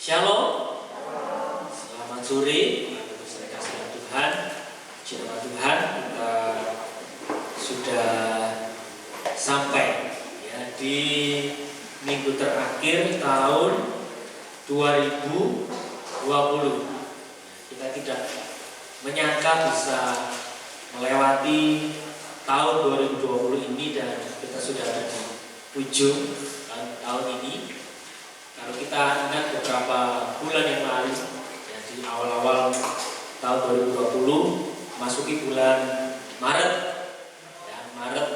Shalom, selamat sore, saya kasih Tuhan, puji nama Tuhan, kita sudah sampai ya di minggu terakhir tahun 2020. Kita tidak menyangka bisa melewati tahun 2020 ini dan kita sudah ada di ujung tahun ini. Kalau kita ingat beberapa bulan yang lalu, ya, di awal-awal tahun 2020, masuki bulan Maret, ya, Maret,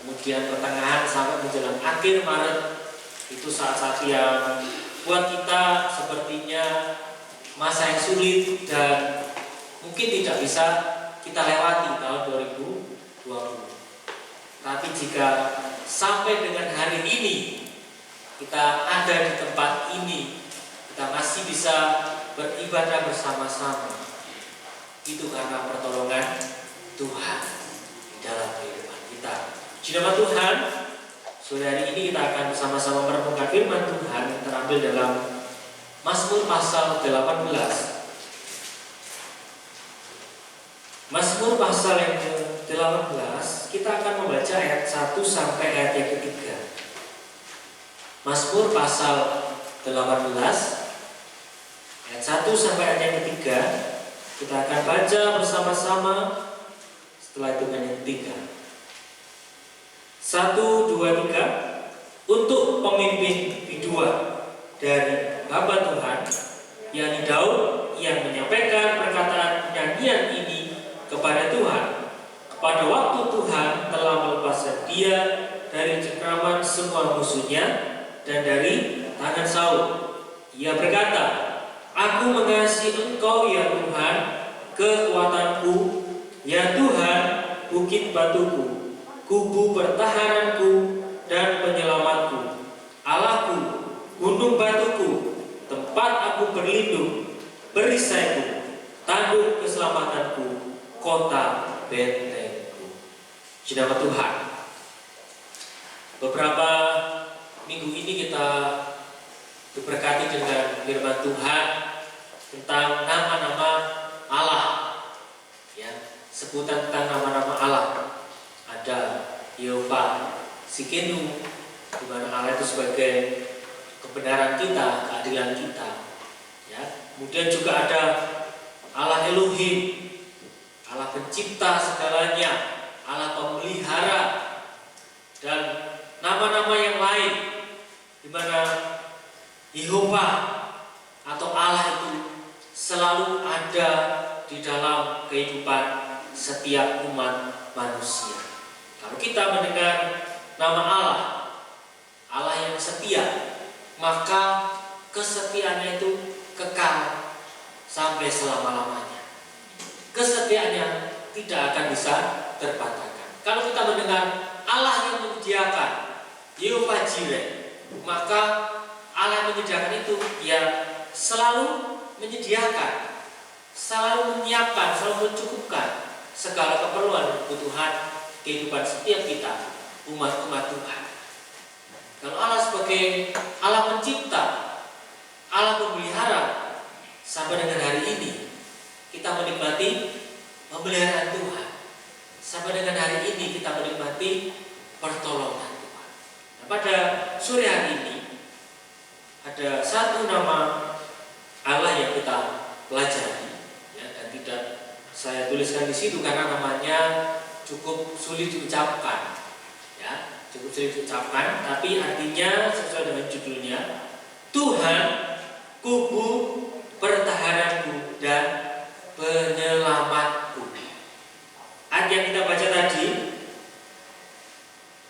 kemudian pertengahan sampai menjelang akhir Maret, itu saat-saat yang buat kita sepertinya masa yang sulit dan mungkin tidak bisa kita lewati tahun 2020. Tapi jika sampai dengan hari ini kita ada di tempat ini, kita masih bisa beribadah bersama-sama, itu karena pertolongan Tuhan di dalam kehidupan kita. Puji nama Tuhan. Sore hari ini kita akan bersama-sama merenungkan firman Tuhan yang terambil dalam Mazmur pasal 18. Mazmur pasal yang ke-18, kita akan membaca ayat 1 sampai ayat yang ketiga. Mazmur pasal 18 ayat 1 sampai ayat yang ketiga, kita akan baca bersama-sama. Setelah itu yang ketiga, 1, 2, 3. Untuk pemimpin kedua dari hamba Tuhan, yakni Daud, yang menyampaikan perkataan nyanyian ini kepada Tuhan, pada waktu Tuhan telah melepaskan dia dari cengkraman semua musuhnya dan dari tangan Saul. Ia berkata, aku mengasihi Engkau ya Tuhan, kekuatanku, ya Tuhan, bukit batuku, kubu pertahananku dan penyelamatku, Allahku, gunung batuku, tempat aku berlindung, perisaiku, tanduk keselamatanku, kota bentengku. Puji nama Tuhan. Beberapa minggu ini kita diberkati dengan firman Tuhan tentang nama-nama Allah, ya, sebutan tentang nama-nama Allah. Ada Yehova Tsidkenu, di mana Allah itu sebagai kebenaran kita, keadilan kita, ya. Kemudian juga ada Allah Elohim, Allah pencipta segalanya, Allah pemelihara, dan nama-nama yang lain, di mana Yehova atau Allah itu selalu ada di dalam kehidupan setiap umat manusia. Kalau kita mendengar nama Allah, Allah yang setia, maka kesetiaannya itu kekal sampai selama-lamanya. Kesetiaannya tidak akan bisa terbatalkan. Kalau kita mendengar Allah yang menyediakan, Yehova Jireh, maka Allah yang menyediakan itu, ya, selalu menyediakan, selalu menyiapkan, selalu mencukupkan segala keperluan kebutuhan kehidupan setiap kita, umat-umat Tuhan. Kalau Allah sebagai Allah pencipta, Allah pemelihara, sampai dengan hari ini kita menikmati pemeliharaan Tuhan. Sampai dengan hari ini kita menikmati pertolongan Tuhan. Nah, pada sore hari ini ada satu nama Allah yang kita pelajari, ya, dan tidak saya tuliskan di situ karena namanya cukup sulit diucapkan, ya, cukup sulit diucapkan, tapi artinya sesuai dengan judulnya, Tuhan, kubu pertahananku dan penyelamatku. Ayat yang kita baca tadi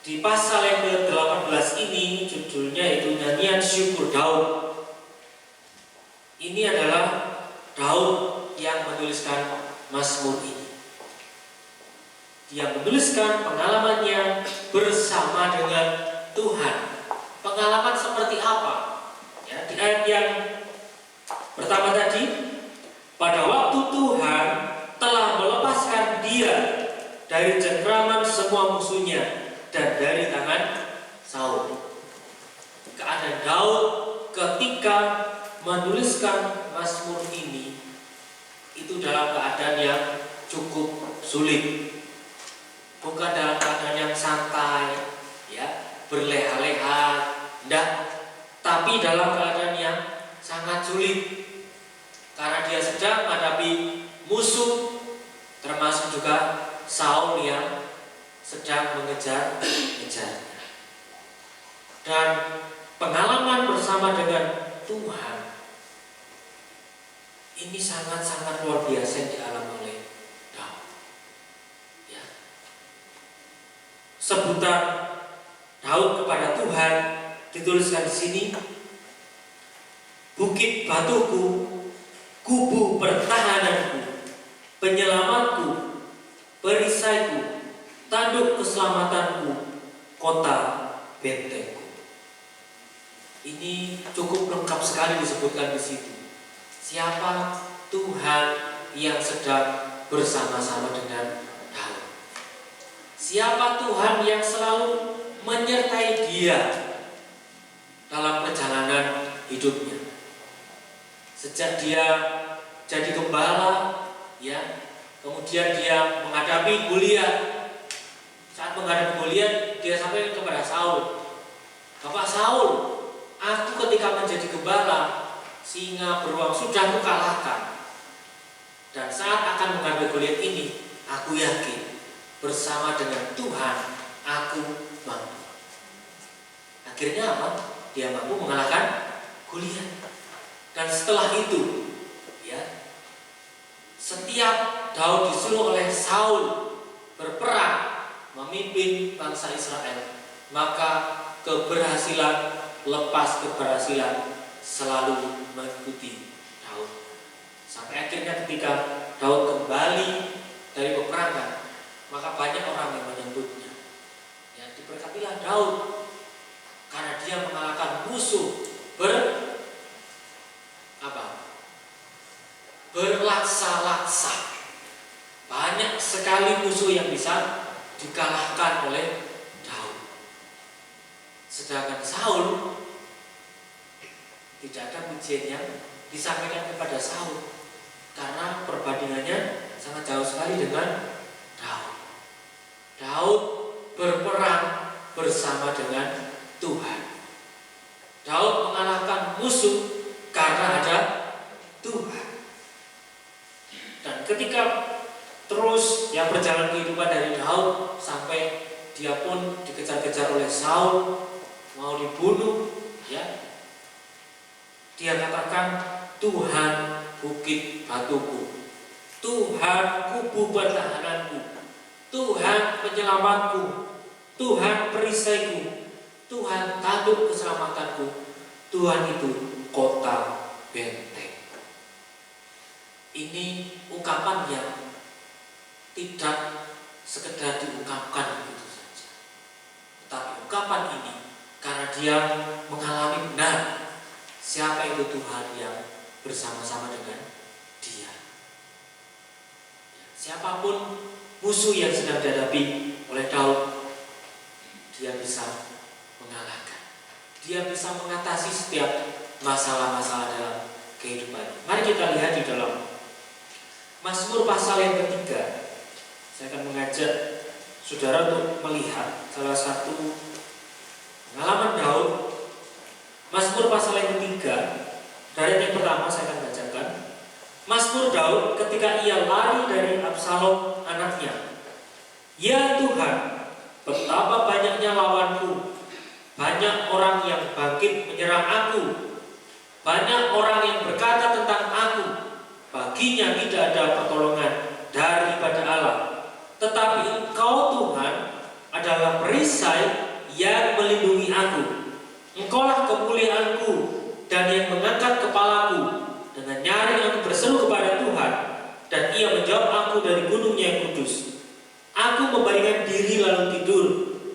di pasal yang ke-18 ini judulnya itu nyanyian syukur Daud. Ini adalah Daud yang menuliskan Mazmur ini. Dia menuliskan pengalamannya bersama dengan Tuhan. Pengalaman seperti apa? Ya, di ayat yang pertama tadi, pada waktu Tuhan telah melepaskan dia dari cengkraman semua musuhnya dan dari tangan Saul. Keadaan Daud ketika menuliskan Mazmur ini itu dalam keadaan yang cukup sulit. Bukan dalam keadaan yang santai, ya, berleha-leha, enggak, tapi dalam keadaan yang sangat sulit. Karena dia sedang menghadapi musuh, termasuk juga Saul yang sedang mengejar-ngejarnya. Dan pengalaman bersama dengan Tuhan ini sangat-sangat luar biasa yang dialami oleh Daud. Ya. Sebutan Daud kepada Tuhan dituliskan di sini, bukit batuku, kubu pertahananku, penyelamatku, perisaiku, tanduk keselamatanku, kota bentengku. Ini cukup lengkap sekali disebutkan di situ. Siapa Tuhan yang sedang bersama-sama dengan Daud? Siapa Tuhan yang selalu menyertai dia dalam perjalanan hidupnya? Sejak dia jadi gembala, ya, kemudian dia menghadapi Goliat. Saat menghadapi Goliat, dia sampaikan kepada Saul, "Bapak Saul, aku ketika menjadi gembala, singa beruang sudah kukalahkan. Dan saat akan menghadapi Goliat ini, aku yakin bersama dengan Tuhan aku mampu." Akhirnya apa? Dia mampu mengalahkan Goliat. Dan setelah itu, ya, setiap Daud disuruh oleh Saul berperang memimpin bangsa Israel, maka keberhasilan lepas keberhasilan selalu mengikuti Daud. Sampai akhirnya ketika Daud kembali dari peperangan, maka banyak orang yang menyebutnya, ya, diberkatilah Daud karena dia mengalahkan musuh berlaksa-laksa. Banyak sekali musuh yang bisa dikalahkan oleh Daud. Sedangkan Saul, tidak ada pujian yang disampaikan kepada Saul karena perbandingannya sangat jauh sekali dengan Daud. Daud berperang bersama dengan Tuhan. Daud mengalahkan musuh karena ada Tuhan. Dan ketika terus yang berjalan kehidupan dari Daud sampai dia pun dikejar-kejar oleh Saul, mau dibunuh, ya, dia katakan, "Tuhan bukit batuku, Tuhan kubu pertahananku, Tuhan penyelamatku, Tuhan perisaiku, Tuhan tanduk keselamatanku, Tuhan itu kota benteng." Ini ungkapan yang tidak sekedar diungkapkan begitu saja, tetapi ungkapan ini karena dia mengalami benar siapa itu Tuhan yang bersama-sama dengan dia. Siapapun musuh yang sedang dihadapi oleh Daud, dia bisa mengalahkan. Dia bisa mengatasi setiap masalah-masalah dalam kehidupan. Mari kita lihat di dalam Mazmur pasal yang ketiga. Saya akan mengajak saudara untuk melihat salah satu pengalaman Daud. Mazmur pasal yang ketiga, dari yang pertama saya akan bacakan. Mazmur Daud ketika ia lari dari Absalom anaknya. "Ya Tuhan, betapa banyaknya lawanku, banyak orang yang bangkit menyerang aku, banyak orang yang berkata tentang aku, baginya tidak ada pertolongan daripada Allah. Tetapi Engkau Tuhan adalah perisai yang melindungi aku. Engkaulah kemuliaanku dan yang mengangkat kepalaku. Dengan nyaring aku berseru kepada Tuhan, dan Ia menjawab aku dari gunungnya yang kudus. Aku membaringkan diri lalu tidur.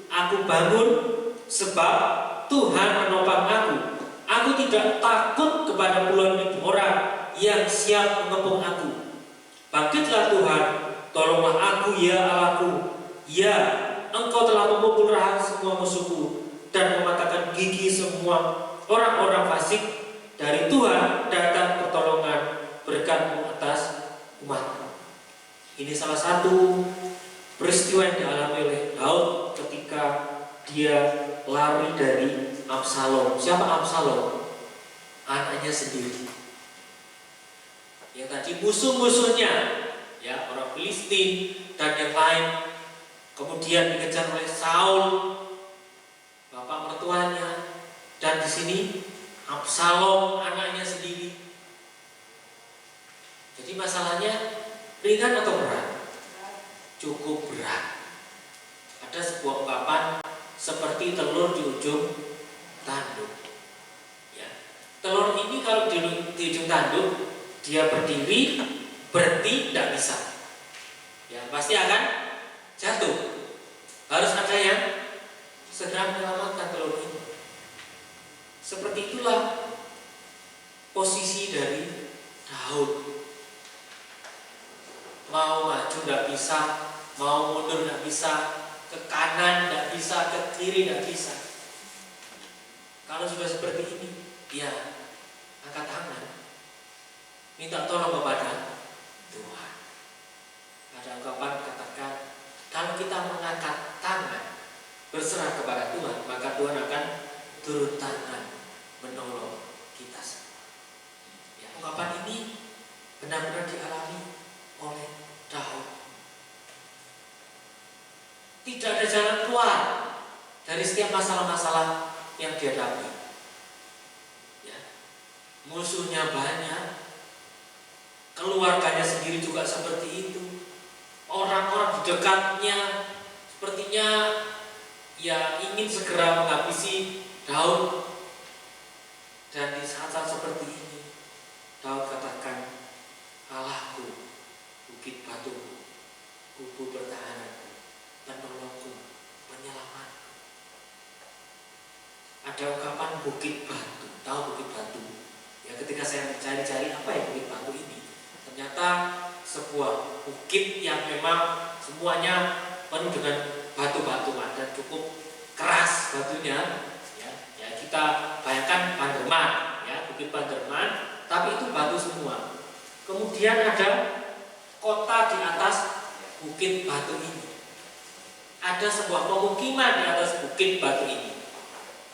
Aku bangun sebab Tuhan menopang aku. Aku tidak takut kepada puluhan ribu orang yang siap mengepung aku. Bangkitlah Tuhan, tolonglah aku ya Allahku. Ya, Engkau telah memukul rahang semua musuhku dan mematahkan gigi semua orang-orang fasik. Dari Tuhan Ini salah satu peristiwa yang dialami oleh Daud ketika dia lari dari Absalom. Siapa Absalom? Anaknya sendiri. Yang tadi musuh-musuhnya, ya, orang Filistin dan yang lain, kemudian dikejar oleh Saul, bapak mertuanya, dan di sini Absalom anaknya sendiri. Jadi masalahnya ringan atau berat? Cukup berat. Ada sebuah ungkapan seperti telur di ujung tanduk. Ya. Telur ini kalau di ujung tanduk, dia berdiri, berhenti, tidak bisa. Ya, pasti akan jatuh. Harus ada yang segera menyelamatkan telur ini. Seperti itulah posisi dari Daud. Mau maju tidak bisa, mau mundur tidak bisa, ke kanan tidak bisa, ke kiri tidak bisa. Kalau sudah seperti ini, ya angkat tangan, minta tolong kepada Tuhan. Ada ungkapan katakan, kalau kita mengangkat tangan berserah kepada Tuhan, maka Tuhan akan turun tangan menolong kita semua. Ya, ungkapan ini benar-benar dialami oleh Daud. Tidak ada jalan keluar dari setiap masalah-masalah yang dihadapi. Ya, musuhnya banyak, keluarganya sendiri juga seperti itu. Orang-orang di dekatnya sepertinya ya ingin segera menghabisi Daud. Dan di saat-saat seperti ini, Daud katakan, Allahku, bukit batuku, kubu pertahananku, penolongku, penyelamatku. Ada ungkapan bukit batu. Tahu bukit batu? Ya, ketika saya mencari-cari apa ya bukit batu ini, ternyata sebuah bukit yang memang semuanya penuh dengan batu-batuan dan cukup keras batunya. Ya, kita bayangkan Panderman, ya, bukit Panderman, tapi itu batu semua. Kemudian ada kota di atas bukit batu ini. Ada sebuah pemukiman di atas bukit batu ini.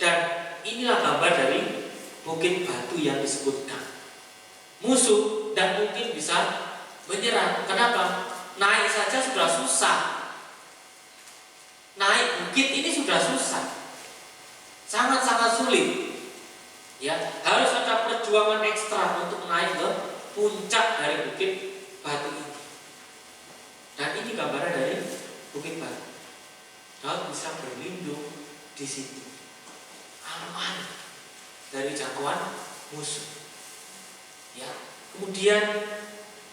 Dan inilah gambar dari bukit batu yang disebutkan. Musuh tidak mungkin bisa menyerang. Kenapa? Naik saja sudah susah. Naik bukit ini sudah susah. Sangat-sangat sulit. Ya, harus ada perjuangan ekstra untuk naik ke puncak dari bukit batu ini. Dan ini gambaran dari bukit batu. Daud bisa berlindung di situ, aman dari jangkauan musuh. Ya, kemudian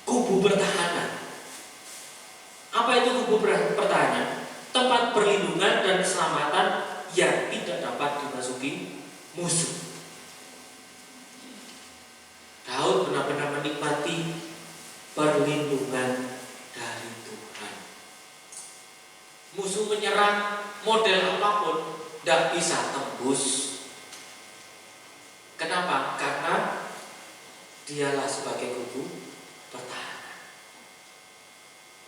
kubu pertahanan. Apa itu kubu pertahanan? Tempat perlindungan dan keselamatan yang tidak dapat dimasuki musuh. Daud benar-benar menikmati perlindungan dari Tuhan. Musuh menyerang model apapun tidak bisa tembus. Kenapa? Karena dialah sebagai kubu pertahanan.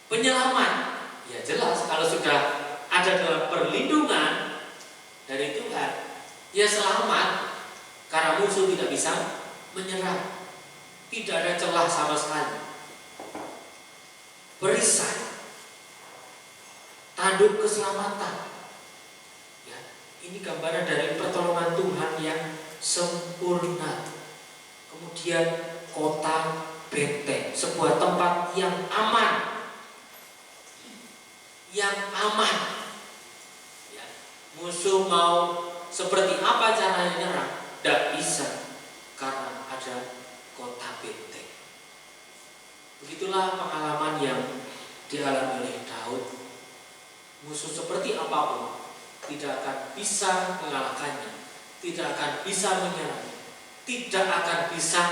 Penyelamat, ya jelas kalau sudah ada dalam perlindungan dari Tuhan, ya selamat karena musuh tidak bisa menyerang. Tidak ada celah sama sekali. Perisai, tanduk keselamatan. Ya, ini gambaran dari pertolongan Tuhan yang sempurna. Kemudian kota benteng, sebuah tempat yang aman. Yang aman. Ya, musuh mau seperti apa caranya nyerang, tidak bisa karena ada kota benteng. Begitulah pengalaman yang dialami oleh Daud. Musuh seperti apapun tidak akan bisa mengalahkannya, tidak akan bisa menyerang, tidak akan bisa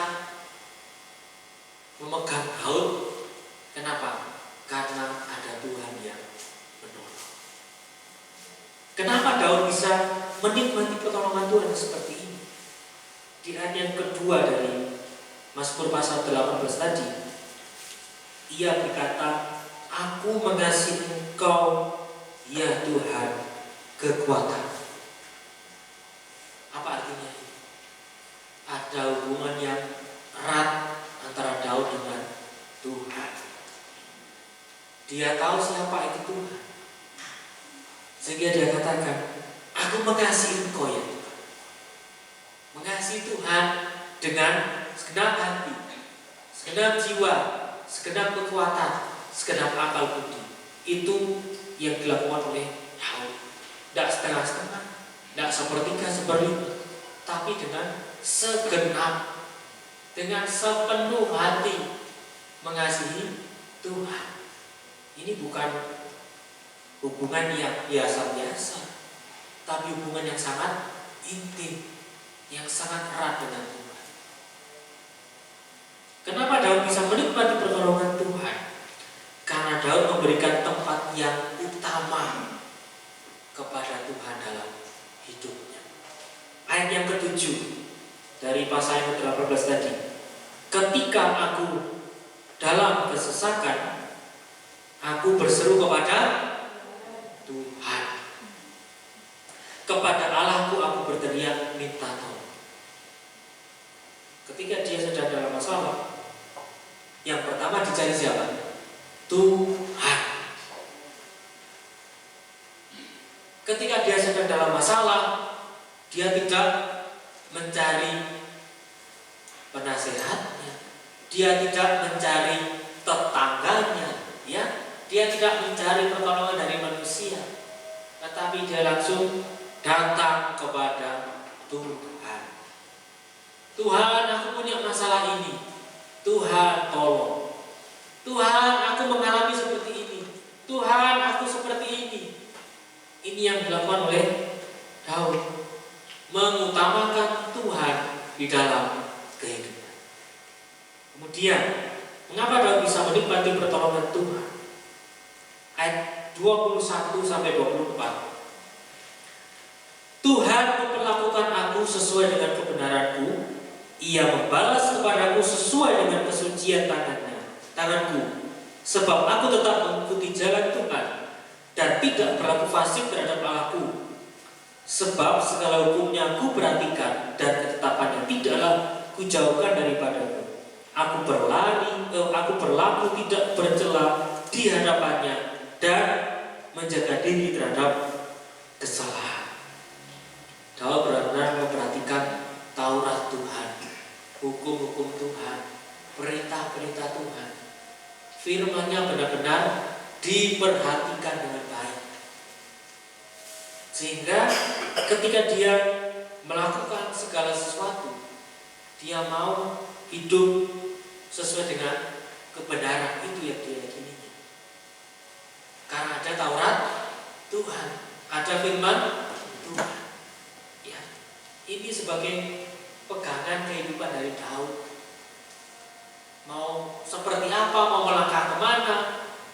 memegang Daud. Kenapa? Karena ada Tuhan yang menolong. Kenapa Daud bisa menikmati pertolongan Tuhan seperti ini? Di ayat yang kedua dari Mazmur pasal 18 tadi, ia berkata, Aku mengasihi Engkau, ya Tuhan, kekuatan. Apa artinya ini? Ada hubungan yang erat antara Daud dengan Tuhan. Dia tahu siapa itu Tuhan, sehingga dia katakan, aku mengasihi Engkau ya Tuhan. Mengasihi Tuhan dengan segenap hati, segenap jiwa, segenap kekuatan, segenap akal budi. Itu yang dilakukan oleh Daud. Tidak setengah-setengah, tidak sepertiga seperlima, tapi dengan segenap, dengan sepenuh hati mengasihi Tuhan. Ini bukan hubungan yang biasa-biasa, tapi hubungan yang sangat intim, yang sangat erat dengan Tuhan. Kenapa Daud bisa menikmati pertolongan Tuhan? Karena Daud memberikan tempat yang utama kepada Tuhan dalam hidupnya. Ayat yang ke-7 dari pasal yang ke-18 tadi. Ketika aku dalam kesesakan, aku berseru kepada Tuhan. Kepada Allahku aku berteriak minta tolong. Ketika dia sedang dalam masalah, yang pertama dicari siapa? Tuhan. Ketika dia sedang dalam masalah, dia tidak mencari penasehatnya, dia tidak mencari tetangganya, ya, dia tidak mencari pertolongan dari manusia, tetapi dia langsung datang kepada Tuhan. Tuhan, aku punya masalah ini. Tuhan, tolong. Tuhan, aku mengalami seperti ini. Tuhan, aku seperti ini. Ini yang dilakukan oleh Daud, mengutamakan Tuhan di dalam kehidupan. Kemudian, mengapa Daud bisa menikmati pertolongan Tuhan? Ayat 21 sampai 24. Tuhan memperlakukan aku sesuai dengan kebenaranku. Ia membalas kepadaku sesuai dengan kesucian tanganku. Sebab aku tetap mengikuti jalan Tuhan dan tidak berlaku fasik terhadap Allahku. Sebab segala hukumnya aku perhatikan dan ketetapannya tidaklah kujauhkan daripadaku. Aku berlaku tidak bercela di hadapannya dan menjaga diri terhadap kesalahan. Daud benar-benar memperhatikan Taurat Tuhan, hukum-hukum Tuhan, perintah-perintah Tuhan. Firman-Nya benar-benar diperhatikan dengan baik. Sehingga ketika dia melakukan segala sesuatu, dia mau hidup sesuai dengan kebenaran itu yang dia yakini. Karena ada Taurat Tuhan, ada firman Tuhan. Ya, ini sebagai pegangan kehidupan dari Daud. Mau seperti apa, mau melangkah kemana,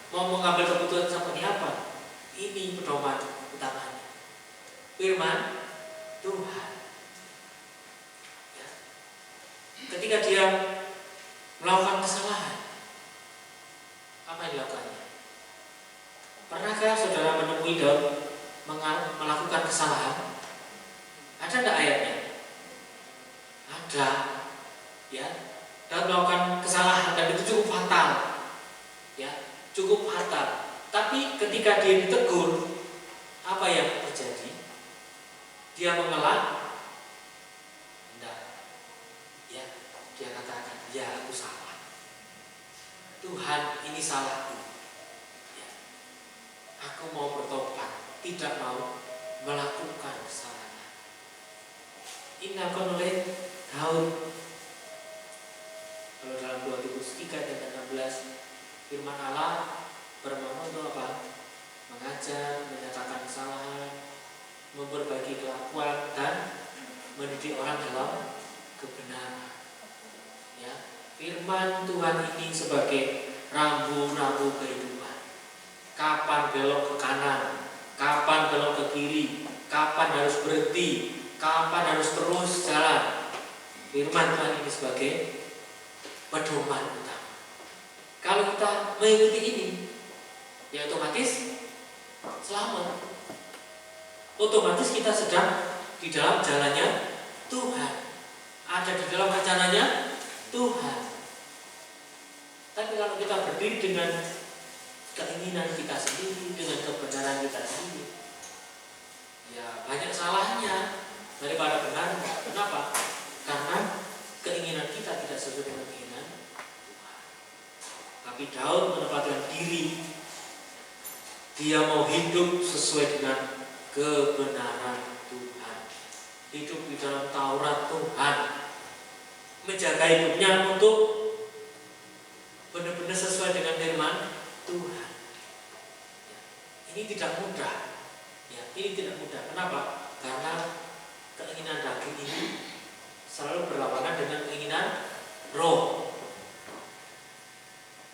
mau mengambil keputusan seperti apa, ini pedoman utamanya. Firman Tuhan. Ya. Ketika dia melakukan kesalahan, apa yang dilakukannya? Pernahkah saudara menemui Daud melakukan kesalahan? Ada tidak ayatnya? Ada. Ya, Daud melakukan kesalahan dan itu cukup fatal. Ya, cukup fatal. Tapi ketika dia ditegur, apa yang terjadi? Dia mengelak? Tidak. Ya, dia katakan, ya aku salah. Tuhan, ini salahku. Ya. Aku mau bertobat, tidak mau melakukan kesalahan. Ini dilakukan oleh Daud. Kalau dalam 2 Timotius 3 ayat 16, firman Allah bermohon untuk apa? Mengajar, menyatakan kesalahan, memperbaiki kelakuan dan mendidik orang dalam kebenaran. Ya, firman Tuhan ini sebagai rambu-rambu kehidupan. Kapan belok ke kanan, kapan belok ke kiri, kapan harus berhenti, kapan harus terus jalan. Firman Tuhan ini sebagai pedoman utama. Kalau kita mengikuti ini, ya otomatis selamat. Otomatis kita sedang di dalam jalannya Tuhan, ada di dalam rencananya Tuhan. Tapi kalau kita berdiri dengan keinginan kita sendiri, dengan kebenaran kita sendiri, ya banyak salahnya daripada benarnya. Kenapa? Karena keinginan kita tidak sesuai dengan keinginan Tuhan. Tapi Daud menempatkan diri, dia mau hidup sesuai dengan kebenaran Tuhan, hidup di dalam Taurat Tuhan, menjaga hidupnya untuk benar-benar sesuai dengan firman Tuhan. Ya, ini tidak mudah. Ya, ini tidak mudah. Kenapa? Karena keinginan daging ini selalu berlawanan dengan keinginan roh.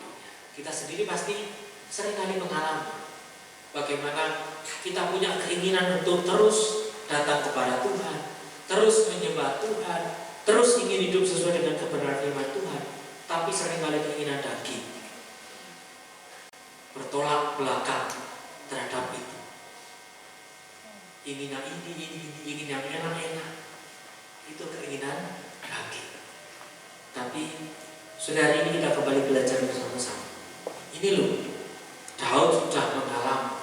Ya, kita sendiri pasti seringkali mengalami bagaimana kita punya keinginan untuk terus datang kepada Tuhan, terus menyembah Tuhan, terus ingin hidup sesuai dengan kebenaran firman Tuhan. Tapi seringkali keinginan daging bertolak belakang terhadap itu. Ingin yang ini, ingin yang enak-enak. Itu keinginan daging. Tapi saudara, ini kita kembali belajar bersama-sama. Ini loh, Daud sudah mengalami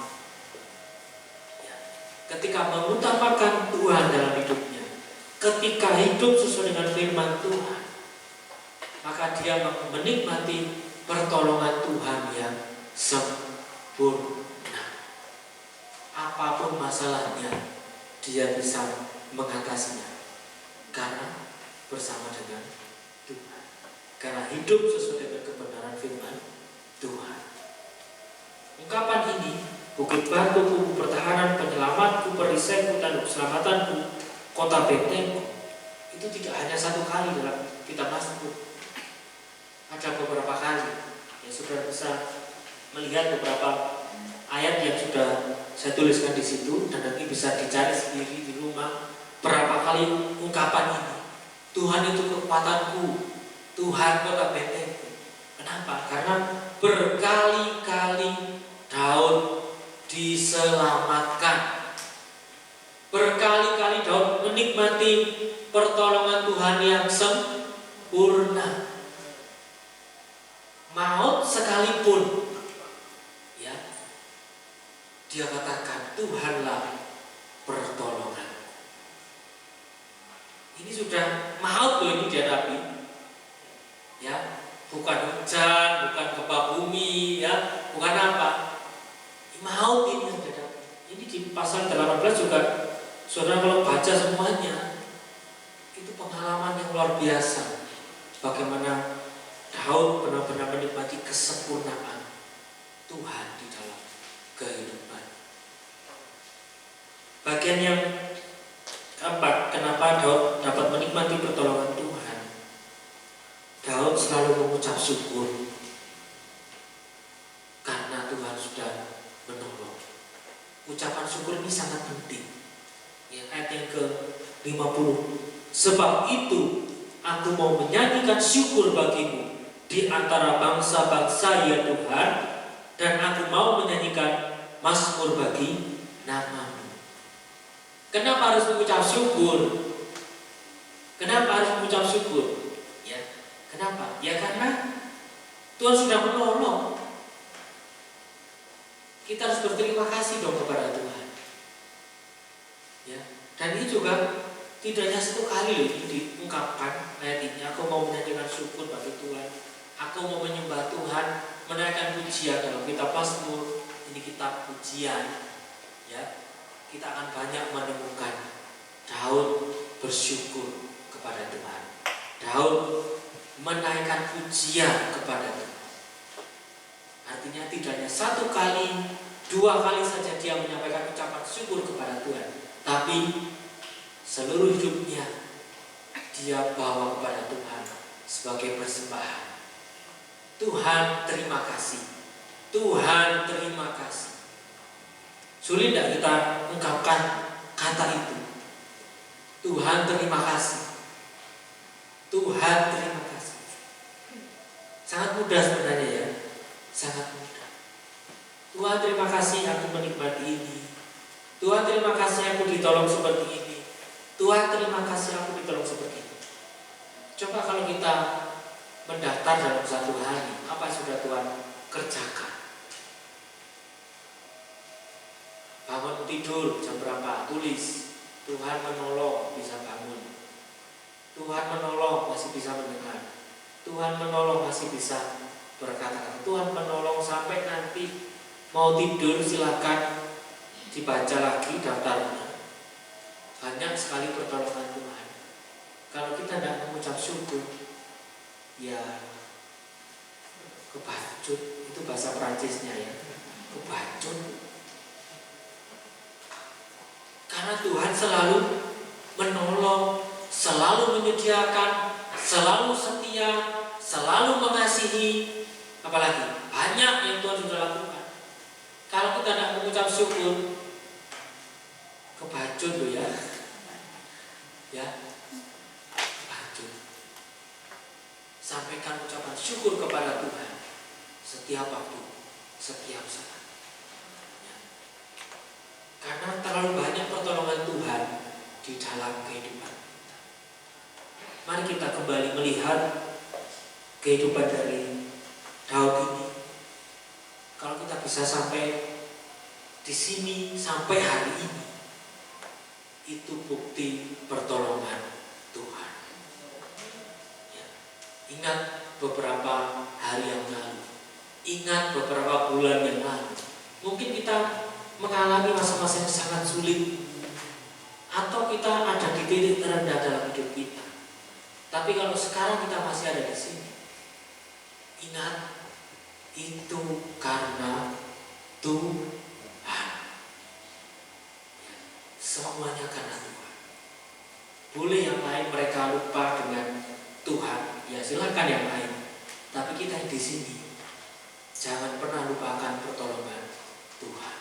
ketika mengutamakan Tuhan dalam hidupnya, ketika hidup sesuai dengan firman Tuhan, maka dia menikmati pertolongan Tuhan yang sempurna. Apapun masalahnya, dia bisa mengatasinya karena bersama dengan Tuhan, karena hidup sesuai dengan kebenaran firman Tuhan. Ungkapan ini, bukit batuku, pertahanan penyelamatku, perisaiku, tanduk keselamatanku, kota bentengku, itu tidak hanya satu kali dalam kitab Mazmur. Ada beberapa kali. Ya, saudara bisa melihat beberapa ayat yang sudah saya tuliskan di situ, dan nanti bisa dicari sendiri di rumah. Berapa kali ungkapan ini, Tuhan itu kekuatanku, Tuhan kota bentengku. Kenapa? Karena berkali-kali Daud diselamatkan. Berkali-kali Daud menikmati pertolongan Tuhan yang sempurna. Maut sekalipun, ya, dia katakan Tuhanlah pertolongan. Ini sudah maut loh, ini dihadapi, ya, bukan hujan, bukan gempa bumi, ya, bukan apa. Maut ini yang dihadapi. Ini di pasal 18 juga, saudara kalau baca semuanya, itu pengalaman yang luar biasa. Bagaimana Daud benar-benar menikmati kesempurnaan Tuhan di dalam kehidupan. Bagian yang keempat, kenapa Daud dapat menikmati pertolongan Tuhan? Daud selalu mengucap syukur karena Tuhan sudah menolong. Ucapan syukur ini sangat penting. Ya, ayat yang ke-50. Sebab itu aku mau menyanyikan syukur bagimu di antara bangsa-bangsa, ya Tuhan, dan aku mau menyanyikan mazmur bagi nama-Mu. Kenapa harus mengucap syukur? Kenapa harus mengucap syukur? Ya, kenapa? Ya karena Tuhan sudah menolong. Kita harus berterima kasih dong kepada Tuhan. Ya, dan ini juga tidak hanya satu kali loh ini diungkapkan ayat ini. Aku mau menyanyikan syukur bagi Tuhan. Aku mau menyembah Tuhan, menaikkan pujian dalam kitab Mazmur. Ini kitab pujian. Ya, kita akan banyak menemukan Daud bersyukur kepada Tuhan. Daud menaikkan pujian kepada Tuhan. Artinya tidak hanya satu kali, dua kali saja dia menyampaikan ucapan syukur kepada Tuhan, tapi seluruh hidupnya dia bawa kepada Tuhan sebagai persembahan. Tuhan terima kasih. Tuhan terima kasih. Sulit tidak kita ungkapkan kata itu? Tuhan terima kasih. Tuhan terima kasih. Sangat mudah sebenarnya ya. Sangat mudah. Tuhan terima kasih aku menikmati ini. Tuhan terima kasih aku ditolong seperti ini. Tuhan terima kasih aku ditolong seperti ini. Coba kalau kita mendaftar dalam satu hari, apa yang sudah Tuhan kerjakan? Bangun tidur jam berapa? Tulis. Tuhan menolong, bisa bangun. Tuhan menolong, masih bisa mendengar. Tuhan menolong, masih bisa berkata-kata. Tuhan menolong sampai nanti mau tidur, silakan dibaca lagi daftarnya. Banyak sekali pertolongan Tuhan. Kalau kita tidak mengucap syukur, ya kebacut. Itu bahasa Perancisnya ya, kebacut. Karena Tuhan selalu menolong, selalu menyediakan, selalu setia, selalu mengasihi. Apalagi banyak yang Tuhan sudah lakukan. Kalau kita tidak mengucap syukur, kebacut loh ya. Ya, kebacut. Sampaikan ucapan syukur kepada Tuhan setiap waktu, setiap saat. Karena terlalu banyak pertolongan Tuhan di dalam kehidupan kita. Mari kita kembali melihat kehidupan dari Daud ini. Kalau kita bisa sampai di sini, sampai hari ini, itu bukti pertolongan Tuhan. Ya. Ingat beberapa hari yang lalu, ingat beberapa bulan yang lalu, mungkin kita mengalami masa-masa yang sangat sulit, atau kita ada di titik terendah dalam hidup kita. Tapi kalau sekarang kita masih ada di sini, ingat itu karena Tuhan. Semuanya karena Tuhan. Boleh yang lain mereka lupa dengan Tuhan, ya silakan yang lain. Tapi kita di sini jangan pernah lupakan pertolongan Tuhan.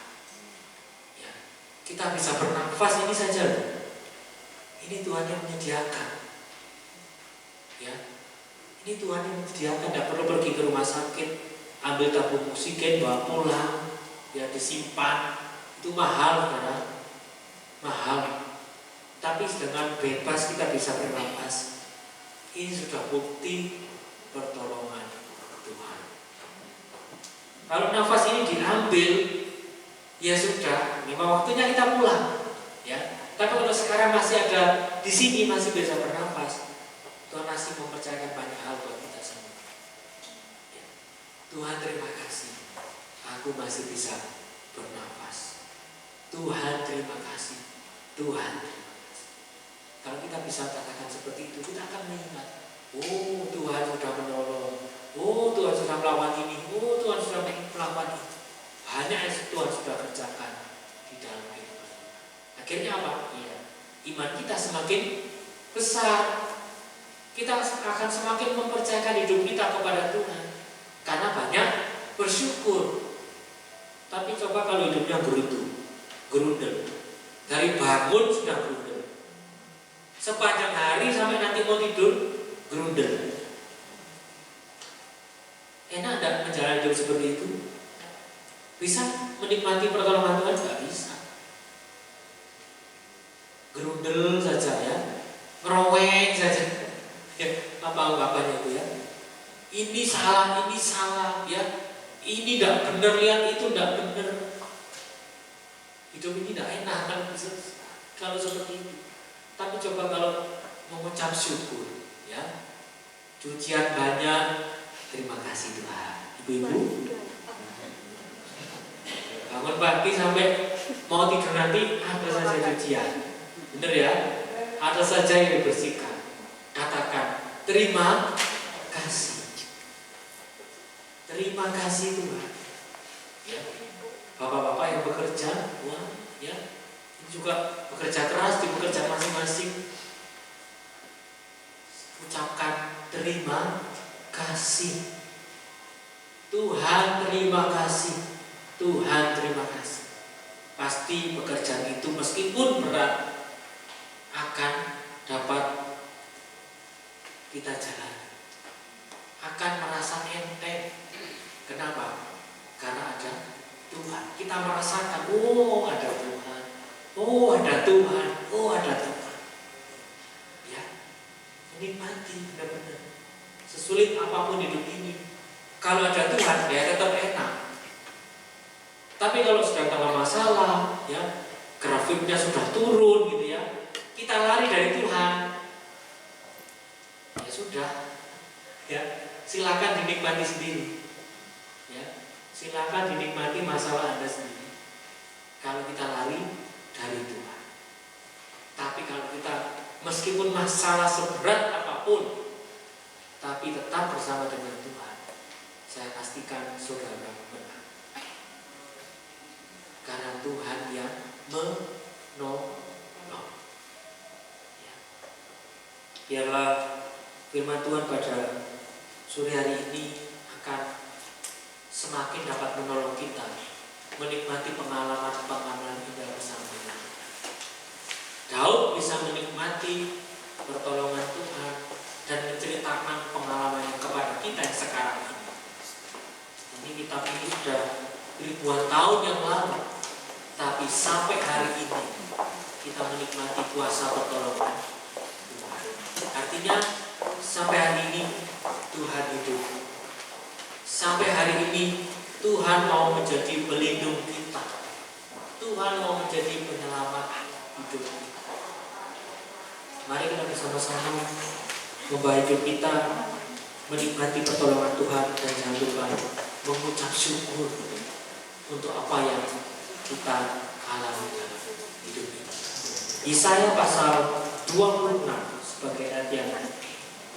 Kita bisa bernafas ini saja. Ini Tuhan yang menyediakan. Ya, ini Tuhan yang menyediakan. Tidak perlu pergi ke rumah sakit, ambil tabung oksigen, bawa pulang, ya disimpan. Itu mahal, saudara. Mahal. Tapi dengan bebas kita bisa bernafas. Ini sudah bukti pertolongan Tuhan. Kalau nafas ini diambil, ya sudah, memang waktunya kita pulang, ya. Tapi kalau sekarang masih ada di sini, masih bisa bernafas, Tuhan masih mempercayakan banyak hal buat kita semua. Ya. Tuhan terima kasih, aku masih bisa bernafas. Tuhan terima kasih, Tuhan terima kasih. Kalau kita bisa katakan seperti itu, kita akan mengingat, oh Tuhan sudah menolong, oh Tuhan sudah melawan ini, oh Tuhan sudah melawan itu. Banyak yang Tuhan sudah kerjakan di dalam kehidupan kita. Akhirnya apa? Ya, iman kita semakin besar. Kita akan semakin mempercayakan hidup kita kepada Tuhan. Karena banyak bersyukur. Tapi coba kalau hidupnya gerundel. Dari bangun sudah gerundel. Sepanjang hari sampai nanti mau tidur, gerundel. Enak enggak menjalani hidup seperti itu? Bisa menikmati pertolongan Tuhan? Tidak bisa. Gerundel saja ya, ngeroweng saja. Ya, apa ungkapannya itu ya? Ini salah ya. Ini tidak benar, lihat itu tidak benar. Hidup ini tidak enak kalau seperti itu. Tapi coba kalau mengucap syukur, ya. Cucian banyak, terima kasih Tuhan. Ibu-ibu. Bangun pagi sampai mau tidur nanti ada saja cucian, bener ya? Ada saja yang dibersihkan. Katakan terima kasih, terima kasih Tuhan. Ya, bapak-bapak yang bekerja, wah, ya, ini juga bekerja keras di pekerjaan masing-masing. Ucapkan terima kasih, Tuhan terima kasih. Tuhan terima kasih. Pasti pekerjaan itu meskipun berat akan dapat kita jalani. Akan merasa enteng. Kenapa? Karena ada Tuhan. akan merasakan, oh ada Tuhan, oh ada Tuhan, oh ada Tuhan. Ya, menikmati benar-benar. Sesulit apapun hidup ini, kalau ada Tuhan ya tetap enak. Tapi kalau sedang dalam masalah, ya grafiknya sudah turun gitu ya, kita lari dari Tuhan, ya sudah, ya silakan dinikmati sendiri. Ya, silakan dinikmati masalah Anda sendiri. Kalau kita lari dari Tuhan. Tapi kalau kita meskipun masalah seberat apapun, tapi tetap bersama dengan Tuhan, saya pastikan saudara menang. Karena Tuhan yang menolong. Ya. Biarlah firman Tuhan pada sore hari ini akan semakin dapat menolong kita menikmati pengalaman-pengalaman indah bersama dengan Tuhan. Daud bisa menikmati pertolongan Tuhan dan menceritakan pengalamannya kepada kita yang sekarang ini. Ini kitab ini sudah ribuan tahun yang lalu, tapi sampai hari ini kita menikmati kuasa pertolongan Tuhan. Artinya sampai hari ini Tuhan hidup. Sampai hari ini Tuhan mau menjadi pelindung kita. Tuhan mau menjadi penyelamat hidup kita. Mari kita bersama-sama membawa hidup kita menikmati pertolongan Tuhan dan jangan lupa mengucap syukur untuk apa yang kita alami dalam hidup ini. Yesaya pasal 26 sebagai ayat yang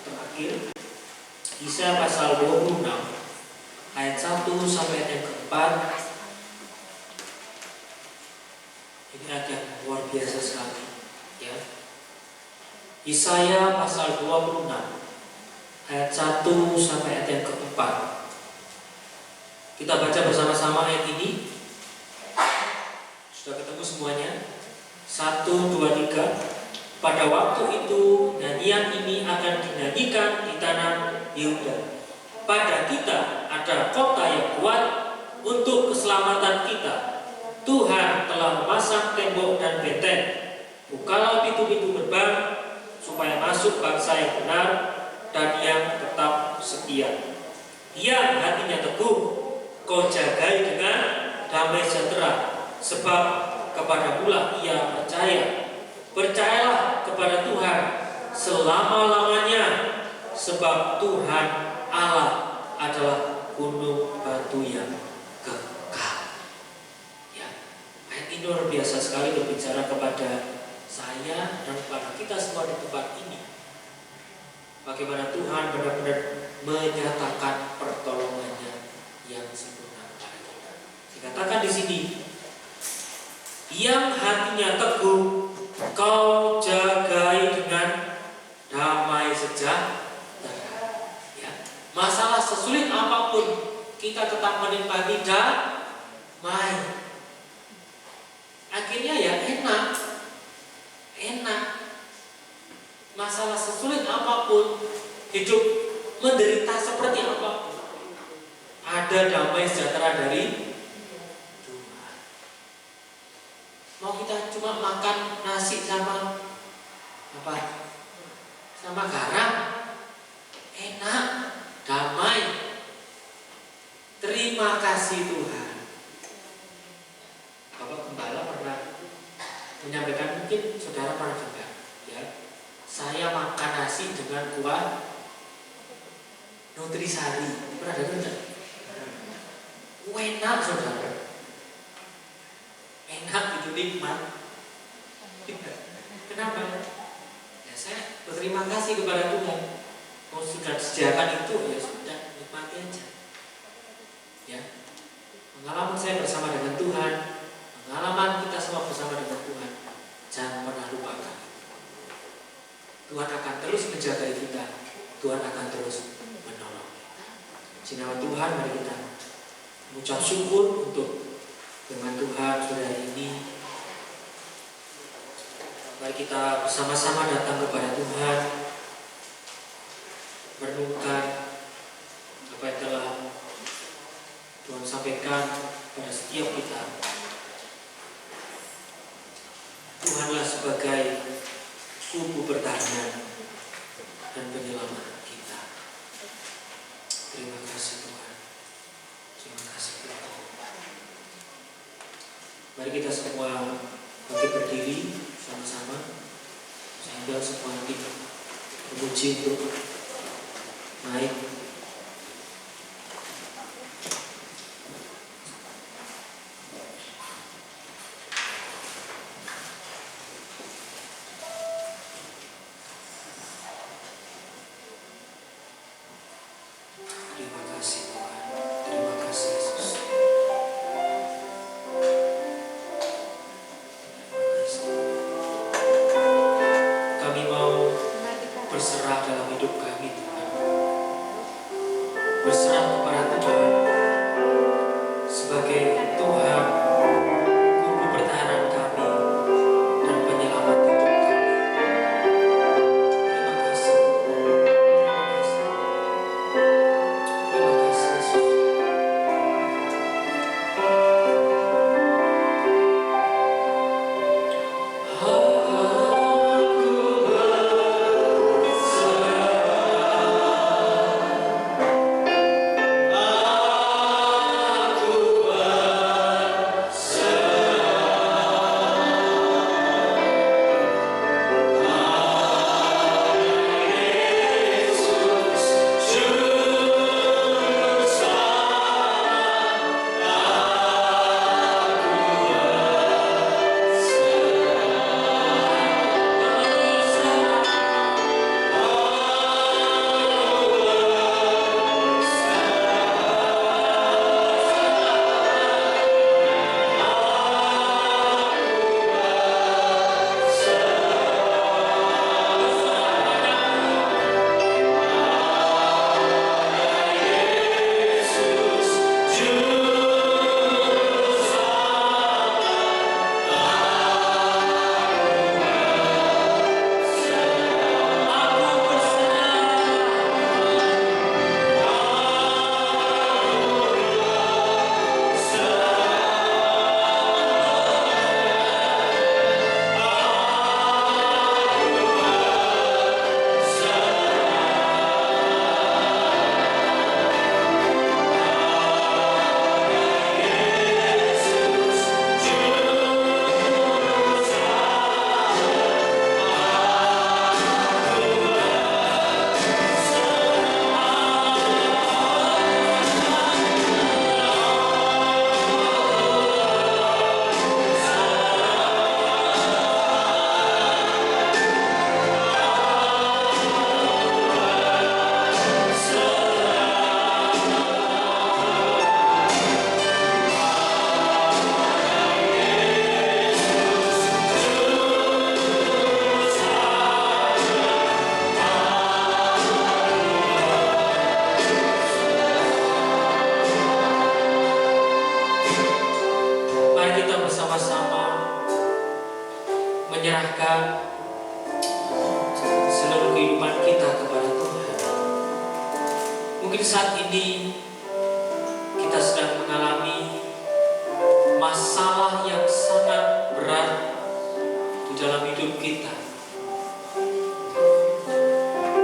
terakhir. Yesaya pasal 26 ayat 1 sampai ayat yang keempat. Ini ayat yang luar biasa sekali, ya. Yesaya pasal 26 ayat 1 sampai ayat yang keempat. Kita baca bersama-sama ayat ini. Sudah ketemu semuanya? 1, 2, 3. Pada waktu itu nyanyian ini akan dinyanyikan di tanah Yehuda. Pada kita ada kota yang kuat untuk keselamatan kita. Tuhan telah memasang tembok dan benteng. Bukalah pintu-pintu gerbang supaya masuk bangsa yang benar dan yang tetap setia. Yang hatinya teguh, kau jagai dengan damai sejahtera, sebab kepada pula ia percaya. Percayalah kepada Tuhan selama-lamanya, sebab Tuhan Allah adalah gunung batu yang kekal. Ya, ayat ini luar biasa sekali berbicara kepada saya dan kepada kita semua di tempat ini. Bagaimana Tuhan benar-benar menyatakan pertolongannya yang sempurna kepada kita. Dikatakan di sini, yang hatinya teguh, kau jagai dengan damai sejahtera. Ya. Masalah sesulit apapun, kita tetap menikmati damai. Akhirnya ya enak. Masalah sesulit apapun, hidup menderita seperti apapun, ada damai sejahtera dari Tuhan. Mau kita cuma makan nasi sama apa? Sama garam, enak, damai. Terima kasih Tuhan. Bapak Gembala pernah menyampaikan, mungkin saudara pernah juga, ya. Saya makan nasi dengan kuah nutrisari. Pernah dengar enggak? Enak saudara. Enak itu, nikmat. Kenapa? Ya saya berterima kasih kepada Tuhan. Mau sudah disediakan itu, ya sudah, nikmati aja. Ya. Pengalaman saya bersama dengan Tuhan, pengalaman kita semua bersama dengan Tuhan, jangan pernah lupakan. Tuhan akan terus menjaga kita. Tuhan akan terus menolong kita. Di nama Tuhan, mari kita mengucap syukur untuk firman Tuhan sore hari ini. Mari kita bersama-sama datang kepada Tuhan, merenungkan apa yang telah Tuhan sampaikan pada setiap kita. sebagai kubu pertahanan dan penyelamat kita. Terima kasih Tuhan. Terima kasih Tuhan. Mari kita semua bangkit berdiri sama-sama sehingga semua kita memuji untuk naik. Menyerahkan seluruh kehidupan kita kepada Tuhan. Mungkin saat ini kita sedang mengalami masalah yang sangat berat di dalam hidup kita.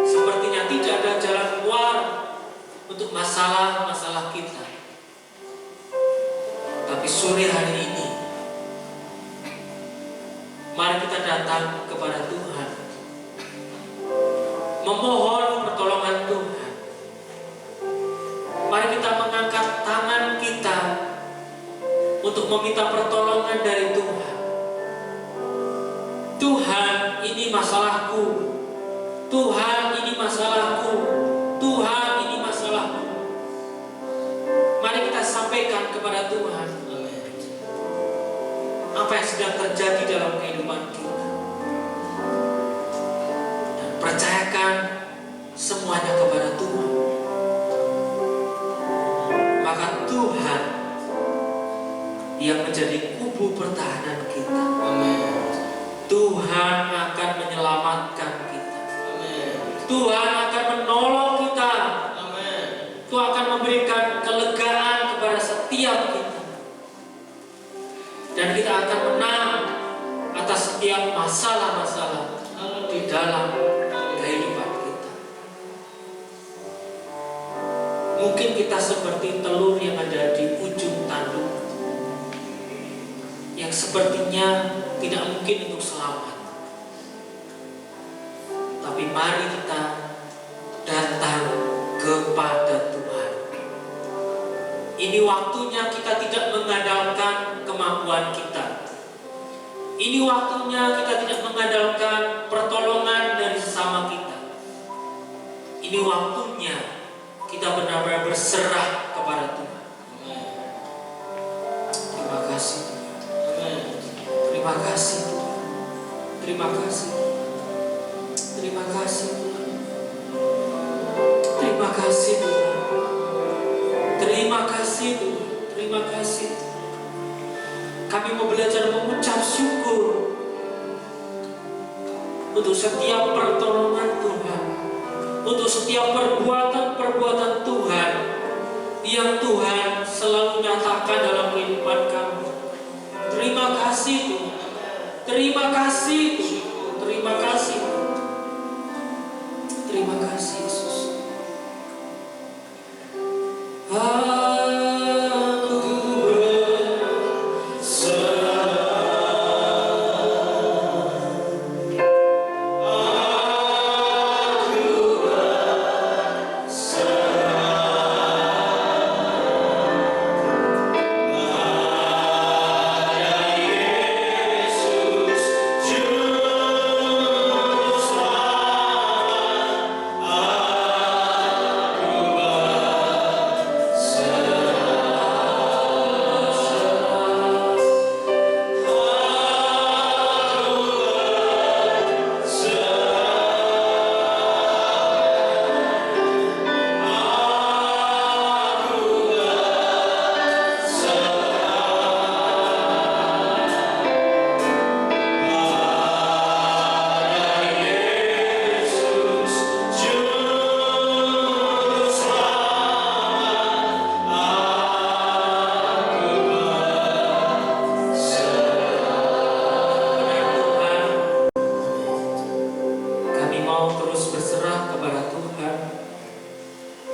Sepertinya tidak ada jalan keluar untuk masalah-masalah kita. Tapi sore hari ini mari kita datang kepada Tuhan, memohon pertolongan Tuhan. Mari kita mengangkat tangan kita untuk meminta pertolongan dari Tuhan. Tuhan, ini masalahku. Tuhan, ini masalahku. Tuhan, ini masalahku. Mari kita sampaikan kepada Tuhan apa yang sedang terjadi dalam kehidupan kita, dan percayakan semuanya kepada Tuhan. Maka Tuhan yang menjadi kubu pertahanan kita. Amen. Tuhan akan menyelamatkan kita. Amen. Tuhan akan menolong kita. Amen. Tuhan akan memberikan kelegaan kepada setiap kita. Dan kita akan menang atas setiap masalah-masalah di dalam kehidupan kita. Mungkin kita seperti telur yang ada di ujung tanduk, yang sepertinya tidak mungkin untuk selamat. Tapi mari kita datang kepada Tuhan. Ini waktunya kita tidak mengandalkan kemampuan kita. Ini waktunya kita tidak mengandalkan pertolongan dari sesama kita. Ini waktunya kita benar-benar berserah kepada Tuhan. Terima kasih Tuhan. Terima kasih Tuhan. Terima kasih. Terima kasih Tuhan. Terima kasih Tuhan. Terima kasih Tuhan. Terima kasih. Kami mau belajar mengucap syukur untuk setiap pertolongan Tuhan, untuk setiap perbuatan Tuhan yang Tuhan selalu nyatakan dalam kehidupan kami. Terima kasih Tuhan. Terima kasih Tuhan. Terima kasih. Terima kasih Yesus.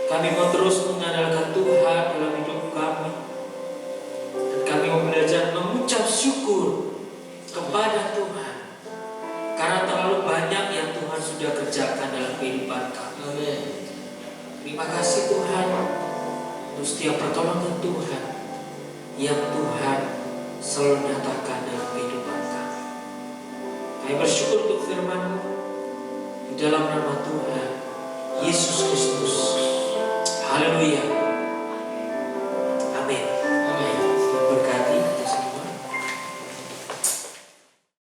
Kami mau terus mengandalkan Tuhan dalam hidup kami. Dan kami mau belajar mengucap syukur kepada Tuhan. Karena terlalu banyak yang Tuhan sudah kerjakan dalam kehidupan kami. Amin. Terima kasih Tuhan untuk setiap pertolongan Tuhan yang Tuhan selalu nyatakan dalam kehidupan kami. Kami bersyukur untuk firman-Mu di dalam nama Tuhan Yesus Kristus. Haleluya.